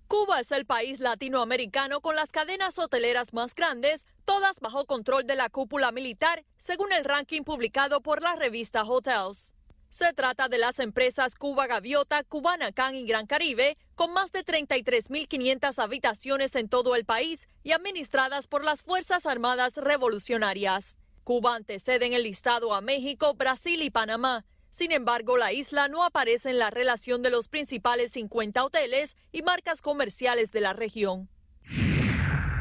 Cuba es el país latinoamericano con las cadenas hoteleras más grandes, todas bajo control de la cúpula militar, según el ranking publicado por la revista Hotels. Se trata de las empresas Cuba Gaviota, Cubanacán y Gran Caribe, con más de 33.500 habitaciones en todo el país y administradas por las Fuerzas Armadas Revolucionarias. Cuba antecede en el listado a México, Brasil y Panamá. Sin embargo, la isla no aparece en la relación de los principales 50 hoteles y marcas comerciales de la región.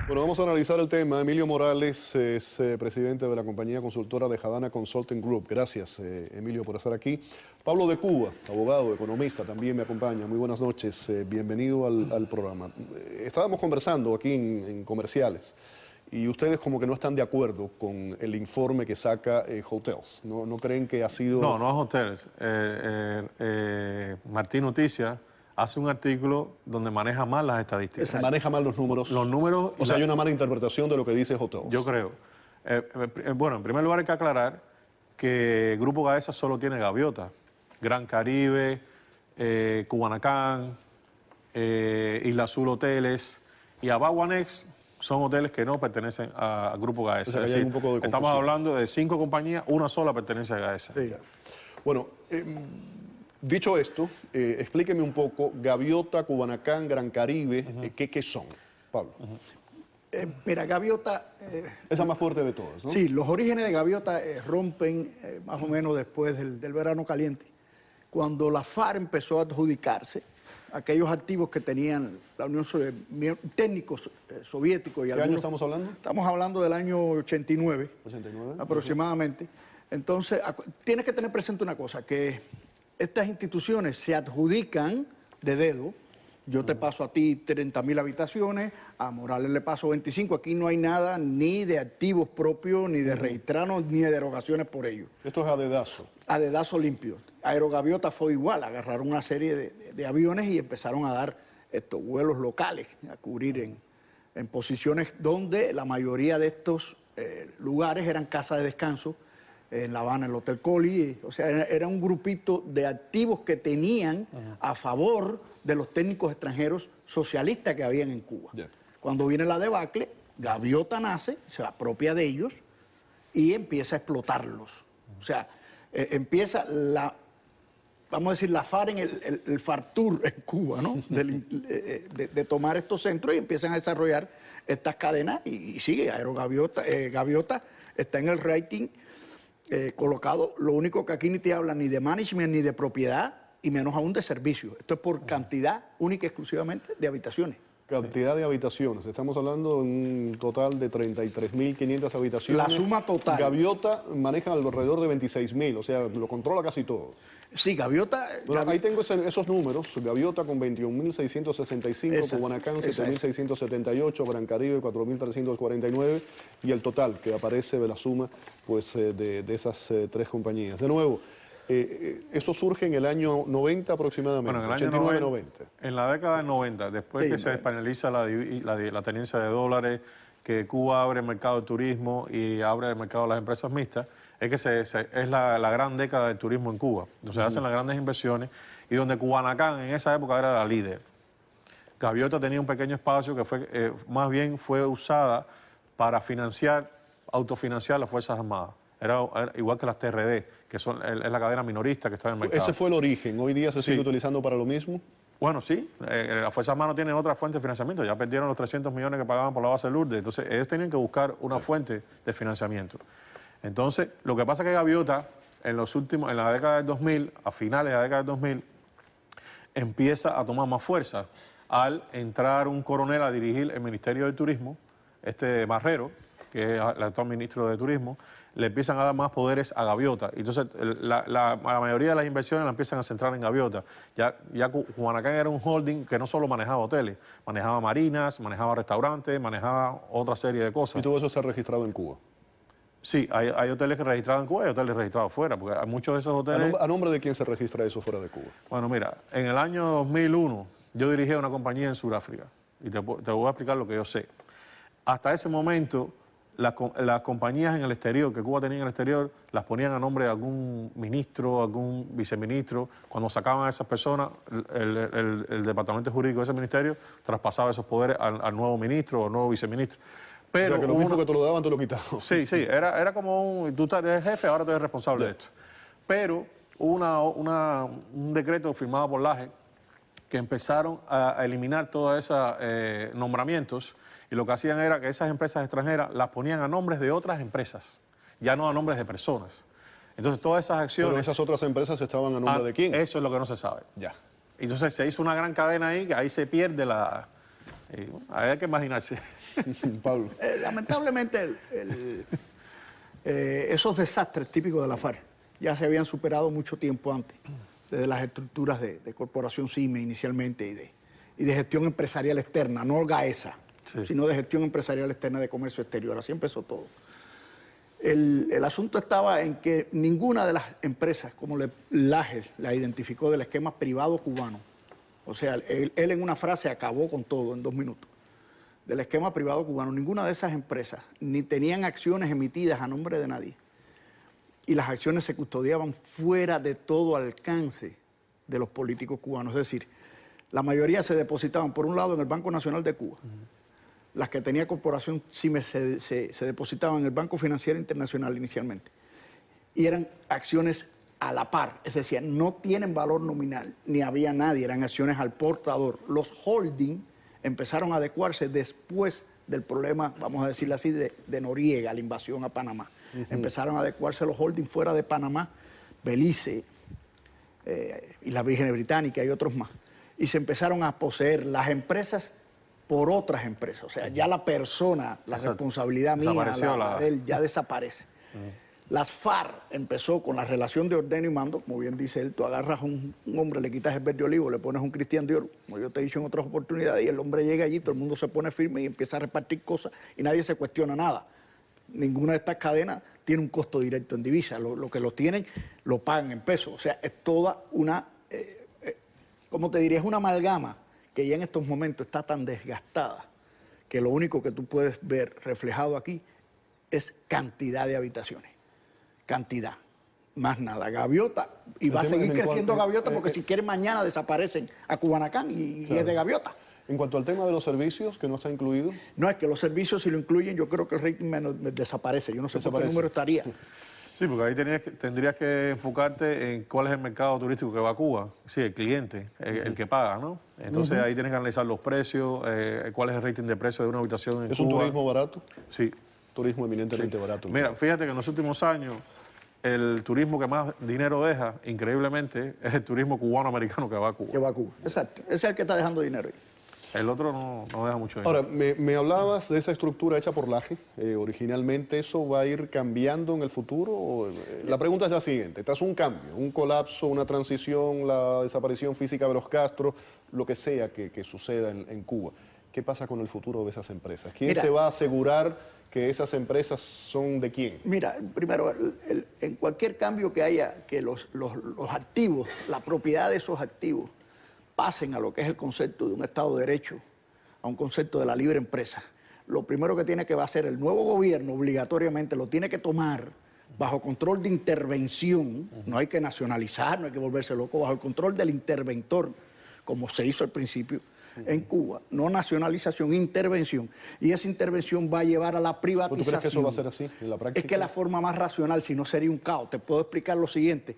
Bueno, vamos a analizar el tema. Emilio Morales es presidente de la compañía consultora de Havana Consulting Group. Gracias, Emilio, por estar aquí. Pablo de Cuba, abogado, economista, también me acompaña. Muy buenas noches, bienvenido al programa. Estábamos conversando aquí en Comerciales y ustedes como que no están de acuerdo con el informe que saca Hotels. ¿No creen que ha sido...? No, no es Hotels. Martín Noticias hace un artículo donde maneja mal las estadísticas. Exacto. Maneja mal los números. Los números... O sea, hay una mala interpretación de lo que dice Hotels. Yo creo. Bueno, en primer lugar hay que aclarar que Grupo Gaesa solo tiene Gaviota. Gran Caribe, Cubanacán, Isla Azul Hoteles y Abaguanex son hoteles que no pertenecen a Grupo Gaesa. O sea, es decir, un poco de estamos hablando de 5 compañías, una sola pertenece a Gaesa. Sí. Bueno, dicho esto, explíqueme un poco, Gaviota, Cubanacán, Gran Caribe, ¿qué son, Pablo? Mira, Gaviota... es la más fuerte de todas, ¿no? Sí, los orígenes de Gaviota rompen más o menos después del verano caliente, cuando la FARC empezó a adjudicarse aquellos activos que tenían la Unión Soviética, técnicos soviéticos. Y ¿Qué año estamos hablando? Estamos hablando del año 89, 89 aproximadamente. Entonces, tienes que tener presente una cosa, que estas instituciones se adjudican de dedo. Yo te paso a ti 30.000 habitaciones, a Morales le paso 25. Aquí no hay nada ni de activos propios, ni de registranos, ni de derogaciones por ello. Esto es a dedazo. A dedazo limpio. Aerogaviota fue igual, agarraron una serie de aviones y empezaron a dar estos vuelos locales, a cubrir en posiciones donde la mayoría de estos lugares eran casas de descanso. En La Habana, el Hotel Coli, o sea, era un grupito de activos que tenían a favor de los técnicos extranjeros socialistas que habían en Cuba. Yeah. Cuando viene la debacle, Gaviota nace, se apropia de ellos y empieza a explotarlos. O sea, empieza vamos a decir, la FARC en el Fartur en Cuba, ¿no? de tomar estos centros y empiezan a desarrollar estas cadenas y sigue. Aerogaviota, Gaviota está en el rating colocado. Lo único que aquí ni te habla ni de management ni de propiedad y menos aún de servicios. Esto es por cantidad única y exclusivamente de habitaciones. Cantidad de habitaciones. Estamos hablando de un total de 33.500 habitaciones. La suma total. Gaviota maneja alrededor de 26.000, o sea, lo controla casi todo. Sí, Gaviota... Bueno, ahí tengo esos números. Gaviota con 21.665, Cubanacán 7.678, Gran Caribe 4.349 y el total que aparece de la suma pues, de esas tres compañías. De nuevo, eso surge en el año 90 aproximadamente, bueno, en el 89-90. En la década del 90, después Sí, que se despenaliza la tenencia de dólares, que Cuba abre el mercado de turismo y abre el mercado de las empresas mixtas, es que es la gran década del turismo en Cuba, donde se hacen las grandes inversiones y donde Cubanacán en esa época era la líder. Gaviota tenía un pequeño espacio que más bien fue usada para autofinanciar las Fuerzas Armadas. Era igual que las TRD, que es la cadena minorista que está en el mercado. Ese fue el origen. ¿Hoy día se sigue utilizando para lo mismo? Bueno, sí. Las Fuerzas Armadas no tienen otra fuente de financiamiento. Ya perdieron los 300 millones que pagaban por la base Lourdes. Entonces, ellos tenían que buscar una fuente de financiamiento. Entonces, lo que pasa es que Gaviota, en la década del 2000, a finales de la década del 2000, empieza a tomar más fuerza al entrar un coronel a dirigir el Ministerio de Turismo, Marrero, que es el actual ministro de Turismo, le empiezan a dar más poderes a Gaviota. Entonces, la mayoría de las inversiones la empiezan a centrar en Gaviota. Ya Cubanacán era un holding que no solo manejaba hoteles, manejaba marinas, manejaba restaurantes, manejaba otra serie de cosas. ¿Y todo eso está registrado en Cuba? Sí, hay hoteles que registrados en Cuba y hoteles registrados fuera, porque hay muchos de esos hoteles... ¿A nombre de quién se registra eso fuera de Cuba? Bueno, mira, en el año 2001 yo dirigía una compañía en Sudáfrica y te voy a explicar lo que yo sé. Hasta ese momento las compañías en el exterior, que Cuba tenía en el exterior, las ponían a nombre de algún ministro, algún viceministro. Cuando sacaban a esas personas, el departamento jurídico de ese ministerio traspasaba esos poderes al nuevo ministro o nuevo viceministro. Pero o sea, que lo mismo que te lo daban, te lo quitaban. Sí, era como tú eres jefe, ahora tú eres responsable de esto. Pero hubo un decreto firmado por Laje que empezaron a eliminar todos esos nombramientos, y lo que hacían era que esas empresas extranjeras las ponían a nombres de otras empresas, ya no a nombres de personas. Entonces todas esas acciones... Pero esas otras empresas estaban a nombre de quién. Eso es lo que no se sabe. Ya. Entonces se hizo una gran cadena ahí, que ahí se pierde la... hay que imaginarse. Pablo. Lamentablemente, esos desastres típicos de la FARC ya se habían superado mucho tiempo antes, desde las estructuras de Corporación CIME inicialmente y de gestión empresarial externa, no GAESA, sino de gestión empresarial externa de comercio exterior. Así empezó todo. El asunto estaba en que ninguna de las empresas, como Laje la identificó del esquema privado cubano, o sea, él en una frase acabó con todo en 2 minutos, del esquema privado cubano, ninguna de esas empresas ni tenían acciones emitidas a nombre de nadie, y las acciones se custodiaban fuera de todo alcance de los políticos cubanos. Es decir, la mayoría se depositaban, por un lado, en el Banco Nacional de Cuba. Las que tenía Corporación CIME se depositaban en el Banco Financiero Internacional inicialmente. Y eran acciones a la par, es decir, no tienen valor nominal, ni había nadie, eran acciones al portador. Los holding empezaron a adecuarse después del problema, vamos a decirlo así, de Noriega, la invasión a Panamá. Empezaron a adecuarse los holdings fuera de Panamá, Belice, y las Vírgenes Británicas y otros más. Y se empezaron a poseer las empresas por otras empresas. O sea, ya la persona, la responsabilidad mía, la de él, ya desaparece. Las FARC empezó con la relación de ordeno y mando, como bien dice él, tú agarras a un hombre, le quitas el verde olivo, le pones un Cristian Dior, como yo te he dicho en otras oportunidades, y el hombre llega allí, todo el mundo se pone firme y empieza a repartir cosas y nadie se cuestiona nada. Ninguna de estas cadenas tiene un costo directo en divisa, lo que lo tienen lo pagan en pesos. O sea, es toda una, ¿cómo te diría? Es una amalgama que ya en estos momentos está tan desgastada que lo único que tú puedes ver reflejado aquí es cantidad de habitaciones. Cantidad, más nada. Gaviota, y va a seguir creciendo Gaviota porque si quieren mañana desaparecen a Cubanacán y claro, es de Gaviota. En cuanto al tema de los servicios, que no está incluido. No, es que los servicios si lo incluyen, yo creo que el rating desaparece. Yo no sé por qué número estaría. Sí, porque ahí tendrías que enfocarte en cuál es el mercado turístico que va a Cuba. Sí, el cliente, el que paga, ¿no? Entonces ahí tienes que analizar los precios, cuál es el rating de precio de una habitación en Cuba. ¿Es un turismo barato? Sí. Turismo eminentemente barato. Mira, fíjate que en los últimos años el turismo que más dinero deja, increíblemente, es el turismo cubano-americano que va a Cuba. Que va a Cuba, exacto. Ese es el que está dejando dinero ahí. El otro no deja mucho dinero. Ahora, me hablabas de esa estructura hecha por Laje. Originalmente, ¿eso va a ir cambiando en el futuro? La pregunta es la siguiente. Tras un cambio, un colapso, una transición, la desaparición física de los Castro, lo que sea que suceda en Cuba, ¿qué pasa con el futuro de esas empresas? ¿Quién se va a asegurar que esas empresas son de quién? Mira, primero, en cualquier cambio que haya, que los activos, la propiedad de esos activos, pasen a lo que es el concepto de un Estado de Derecho, a un concepto de la libre empresa. Lo primero que tiene que hacer el nuevo gobierno, obligatoriamente, lo tiene que tomar bajo control de intervención. No hay que nacionalizar, no hay que volverse loco, bajo el control del interventor, como se hizo al principio en Cuba. No nacionalización, intervención. Y esa intervención va a llevar a la privatización. ¿Tú crees que eso va a ser así en la práctica? Es que la forma más racional, si no sería un caos. Te puedo explicar lo siguiente.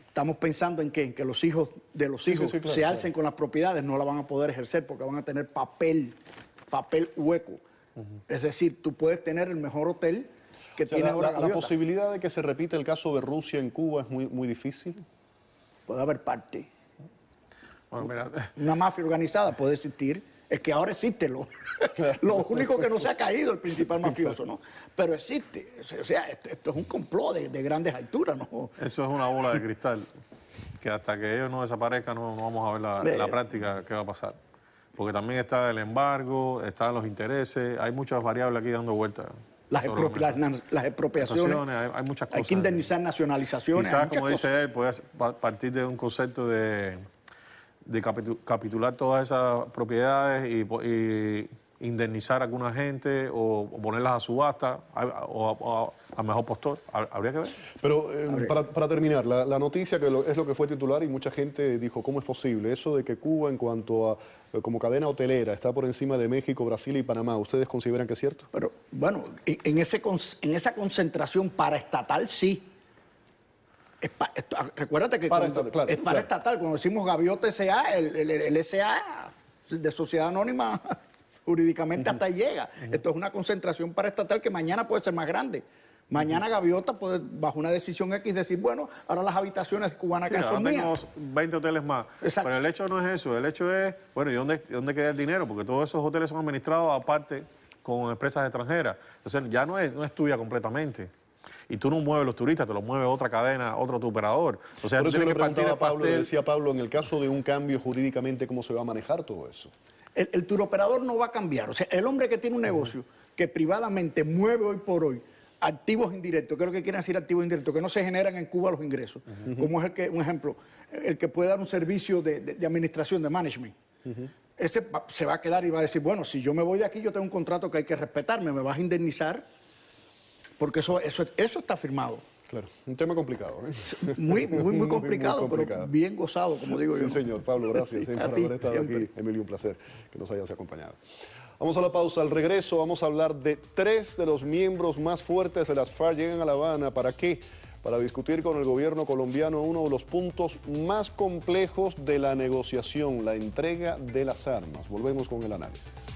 Estamos pensando en que los hijos de los hijos se alcen con las propiedades, no la van a poder ejercer porque van a tener papel hueco. Es decir, tú puedes tener el mejor hotel que tiene ahora Gaviota. ¿La posibilidad de que se repita el caso de Rusia en Cuba es muy difícil? Puede haber parte. Bueno, mira. Una mafia organizada puede existir. Es que ahora existe lo único que no se ha caído el principal mafioso, ¿no? Pero existe. O sea, esto es un complot de grandes alturas, ¿no? Eso es una bola de cristal, que hasta que ellos no desaparezcan no vamos a ver la práctica que va a pasar. Porque también está el embargo, están los intereses, hay muchas variables aquí dando vueltas. Las expropiaciones, hay muchas cosas. Hay que indemnizar nacionalizaciones. Quizás, como dice él, puede partir de un concepto de capitular todas esas propiedades y indemnizar a alguna gente o ponerlas a subasta o a mejor postor. Habría que ver. Pero para terminar, la noticia es lo que fue titular y mucha gente dijo, ¿cómo es posible? Eso de que Cuba en cuanto a como cadena hotelera está por encima de México, Brasil y Panamá, ¿ustedes consideran que es cierto? Pero bueno, en esa concentración paraestatal sí. Recuérdate que es paraestatal. Cuando decimos Gaviota S.A., el S.A. de Sociedad Anónima jurídicamente hasta ahí llega. Esto es una concentración paraestatal que mañana puede ser más grande. Mañana Gaviota puede, bajo una decisión X, decir, bueno, ahora las habitaciones cubanas que son mías. Tenemos 20 hoteles más. Exacto. Pero el hecho no es eso. El hecho es, bueno, ¿y dónde queda el dinero? Porque todos esos hoteles son administrados aparte con empresas extranjeras. Entonces ya no es tuya completamente. Y tú no mueves los turistas, te los mueve otra cadena, otro tu operador. O sea, por eso yo le preguntaba a Pablo, pastel. decía Pablo, en el caso de un cambio jurídicamente, ¿cómo se va a manejar todo eso? El turoperador no va a cambiar. O sea, el hombre que tiene un negocio que privadamente mueve hoy por hoy activos indirectos, ¿qué es lo que quieren decir activos indirectos? Que no se generan en Cuba los ingresos. Como es un ejemplo, el que puede dar un servicio de administración, de management. Ese se va a quedar y va a decir, bueno, si yo me voy de aquí, yo tengo un contrato que hay que respetarme, me vas a indemnizar, porque eso está firmado. Claro, un tema complicado. Muy complicado, pero bien gozado, como digo yo. Sí, señor. Pablo, gracias por haber estado aquí. Emilio, un placer que nos hayas acompañado. Vamos a la pausa. Al regreso vamos a hablar de 3 de los miembros más fuertes de las FARC llegan a La Habana. ¿Para qué? Para discutir con el gobierno colombiano uno de los puntos más complejos de la negociación, la entrega de las armas. Volvemos con el análisis.